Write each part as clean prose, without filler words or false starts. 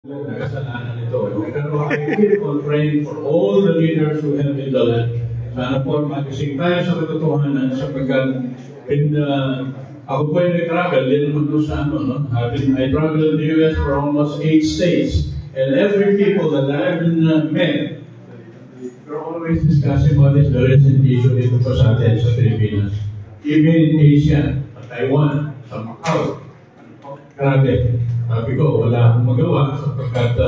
Kasalanan ito. Pero I keep on praying for all the leaders who have in the land. Sana po magising tayo sa katotohanan sapagkat ako po ay nag-travel din naman doon sa ano. No? I traveled in the US for almost 8 states. And every people that I've met, we're always discussing what is the recent issue dito po sa atin sa Pilipinas. Even in Asia, Taiwan, sa Macau. Grabe. Sabi ko, wala akong magawa sapagkat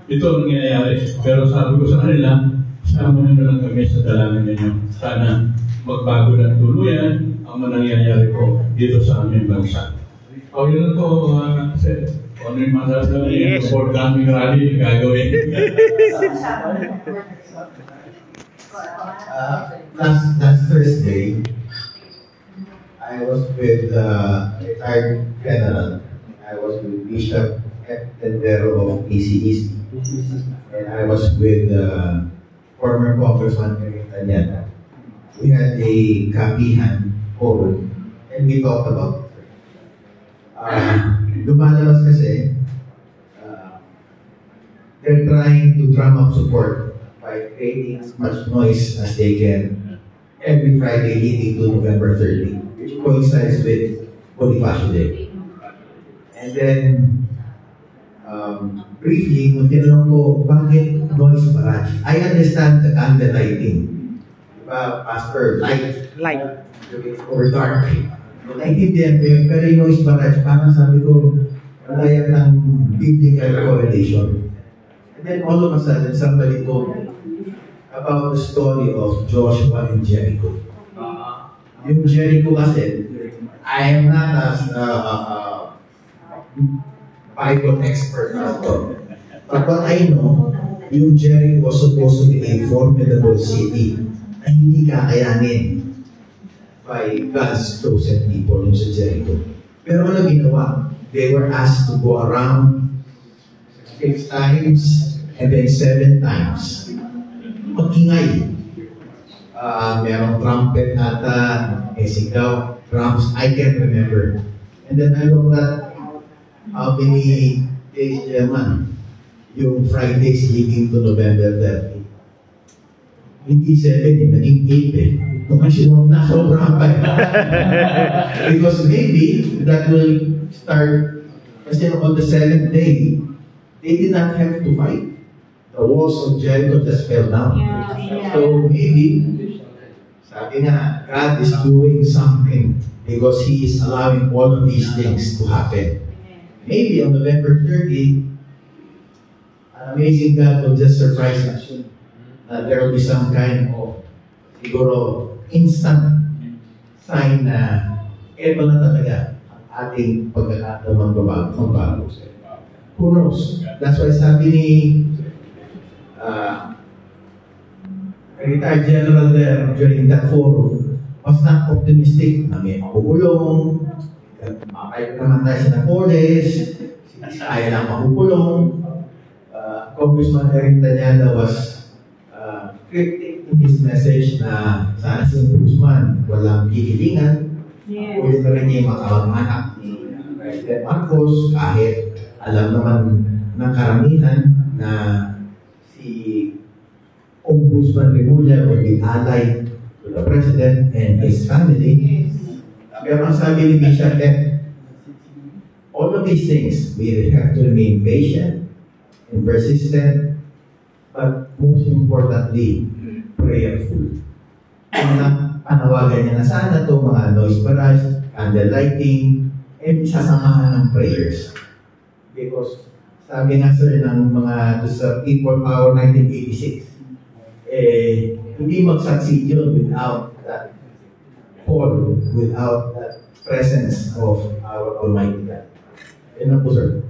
ito ang nangyayari. Pero sabi ko sa kanila, sama nyo na lang kami sa dalangin ninyo. Sana magbago ng tuluyan ang nangyayari po dito sa aming bansa. O yun po, sir. Kung ano yung masasabi yung forthcoming rally na gagawin. Last Thursday, I was with retired general. I was with Bishop Tendero of PCEC, and I was with former Congressman Eric Tanyana. We had a kapihan forum, and we talked about lumalabas kasi they're trying to drum up support by creating as much noise as they can every Friday leading to November 30, which coincides with Bonifacio Day. And then, briefly, kung tinanong ko, bakit noise barrage? I understand the candle lighting. Diba, Pastor, light. Or dark. Naintindihan ko yun, pero yung noise barrage, parang sabi ko, wala yan ng biblical correlation. And then all of a sudden, somebody told me about the story of Joshua and Jericho. Yung Jericho kasi, I am not as Bible expert also. But what I know, yung Jericho was supposed to be a formidable city na hindi kakayanin by God's chosen people yung sa Jericho. Pero ano ginawa? They were asked to go around 6 times and then 7 times. Mag-ingay. Merong trumpet ata, sigaw, drums, I can't remember. And then I looked at how many days naman yung Fridays leading to November 30. Hindi 7, naging 8 Kasi nasobrahan pa because maybe that will start kasi on the 7th day, they did not have to fight. The walls of Jericho just fell down. So maybe, sabi nga, God is doing something because He is allowing all of these things to happen. Maybe on November 30, an amazing God will just surprise us. There will be some kind of siguro instant sign na ito na talaga ang ating pagkakataon magbabago. Who knows? That's why sabi ni retired general there during that forum was not optimistic na may makukulong, makakayo naman tayo sa Napoles, kaya lang makukulong. Congressman Eric Tanyana was cryptic in his message na sana si Ombudsman walang hihilingan. Ulit na rin niya yung makamag-anak ni President Marcos kahit alam naman ng karamihan na si Ombudsman Remulla will be allied to the President and his family. Pero ang sabi ni Bishop, all of these things, we have to remain patient and persistent, but most importantly, prayerful. Panawagan niya na sana ito, mga noise barrage, candle lighting, and sasamahan ng prayers. Because sabi nga sir ng mga sa People Power 1986, hindi mag-succeed yun without that call, without that presence of our Almighty God. Yan na po sir.